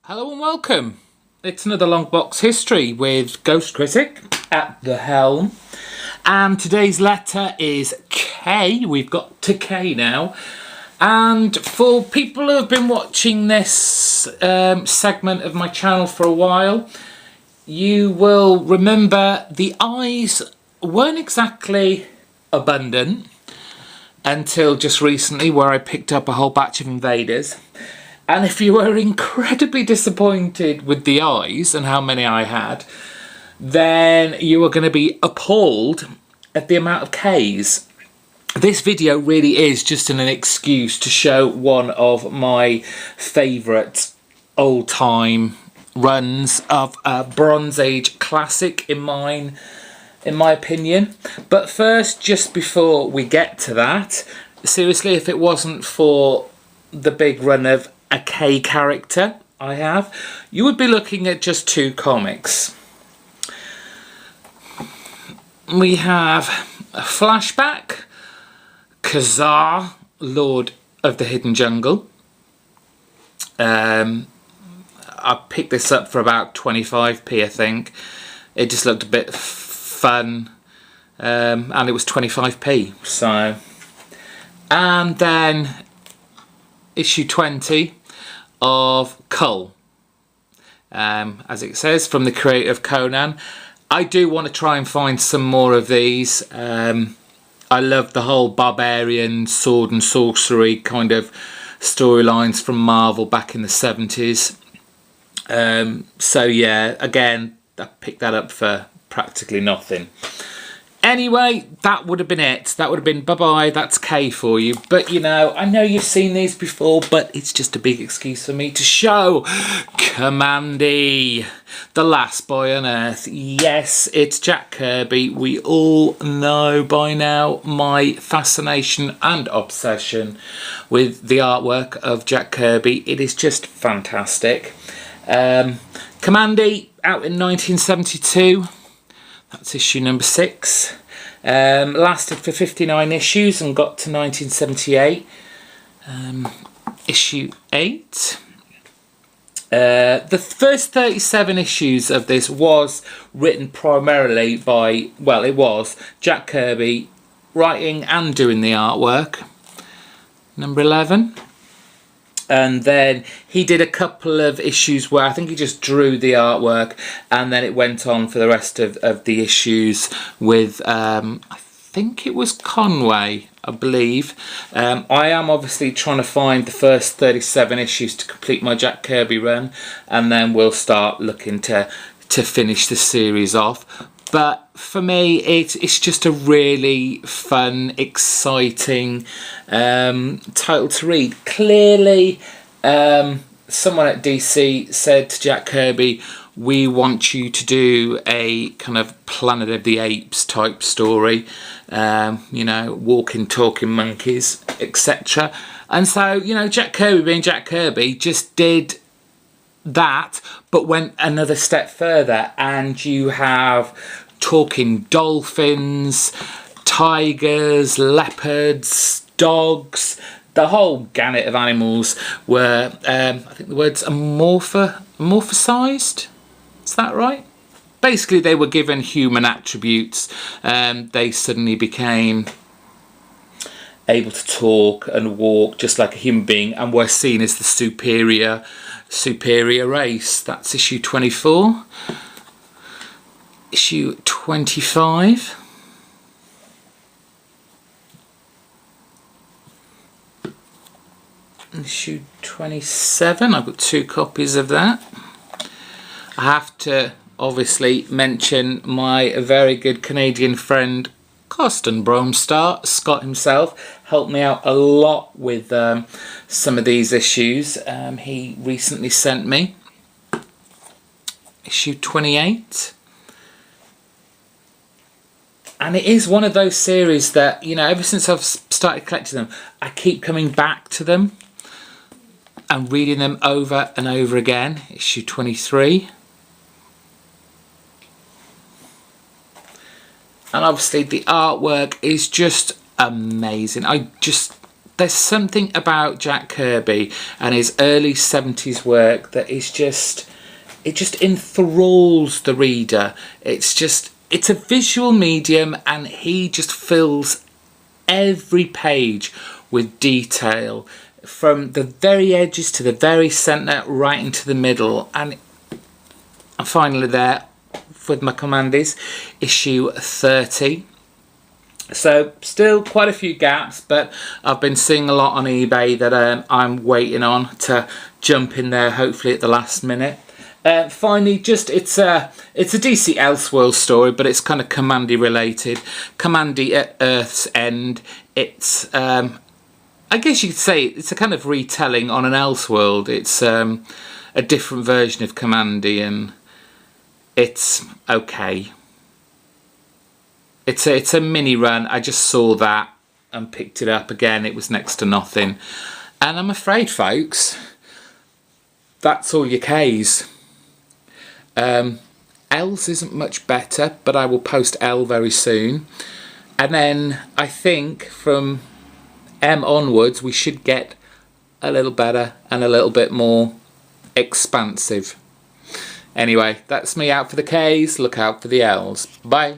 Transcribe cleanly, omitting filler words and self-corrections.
Hello and welcome. It's another LongBox History with Ghost Critic at the helm. And today's letter is K. We've got to K now. And for people who have been watching this segment of my channel for a while, you will remember the eyes weren't exactly abundant until just recently, where I picked up a whole batch of invaders. And if you were incredibly disappointed with the eyes and how many I had, then you are going to be appalled at the amount of Ks. This video really is just an excuse to show one of my favourite old-time runs of a Bronze Age classic in my opinion. But first, just before we get to that, seriously, if it wasn't for the big run of a K character I have, you would be looking at just two comics. We have a flashback, ka-zar, Lord of the Hidden Jungle. I picked this up for about 25p, I think. It just looked a bit fun, and it was 25p. So, and then issue 20 of Cull, as it says, from the creator of Conan. I do want to try and find some more of these. I love the whole barbarian sword and sorcery kind of storylines from Marvel back in the 70s. So yeah, again, I picked that up for practically nothing. Anyway, that would have been it. That would have been bye-bye, that's K for you. But, you know, I know you've seen these before, but it's just a big excuse for me to show Kamandi, the last boy on Earth. Yes, it's Jack Kirby. We all know by now my fascination and obsession with the artwork of Jack Kirby. It is just fantastic. Kamandi, out in 1972. That's issue number 6. Lasted for 59 issues and got to 1978. Issue 8. The first 37 issues of this was written primarily by, well, it was Jack Kirby writing and doing the artwork. Number 11. And then he did a couple of issues where I think he just drew the artwork, and then it went on for the rest of the issues with, I think it was Conway, I believe. I am obviously trying to find the first 37 issues to complete my Jack Kirby run, and then we'll start looking to finish the series off. But for me, it's just a really fun, exciting title to read. Clearly, someone at DC said to Jack Kirby, we want you to do a kind of Planet of the Apes type story, you know, walking, talking monkeys, etc. And so, you know, Jack Kirby being Jack Kirby just did that, but went another step further, and you have talking dolphins, tigers, leopards, dogs, the whole gamut of animals were, I think the word's amorphosized, is that right? Basically they were given human attributes. They suddenly became able to talk and walk just like a human being, and were seen as the superior race. That's issue 24. Issue 25. Issue 27. I've got 2 copies of that. I have to obviously mention my very good Canadian friend Costin Bromstar. Scott himself helped me out a lot with some of these issues. He recently sent me issue 28. And it is one of those series that, you know, ever since I've started collecting them, I keep coming back to them and reading them over and over again. Issue 23. And obviously the artwork is just amazing. I just there's something about Jack Kirby and his early 70s work that is just, it just enthralls the reader. It's a visual medium, and he just fills every page with detail, from the very edges to the very centre, right into the middle. And I'm finally there with my Kamandis, issue 30. So still quite a few gaps, but I've been seeing a lot on eBay that I'm waiting on to jump in there, hopefully at the last minute. Finally, it's a DC Elseworld story, but it's kind of Kamandi related. Kamandi at Earth's End. It's I guess you could say it's a kind of retelling on an Elseworld. It's a different version of Kamandi, and it's okay. It's a mini run. I just saw that and picked it up again. It was next to nothing, and I'm afraid, folks, that's all your K's. L's isn't much better, but I will post L very soon, and then I think from M onwards we should get a little better and a little bit more expansive. Anyway, that's me out for the K's. Look out for the L's. Bye.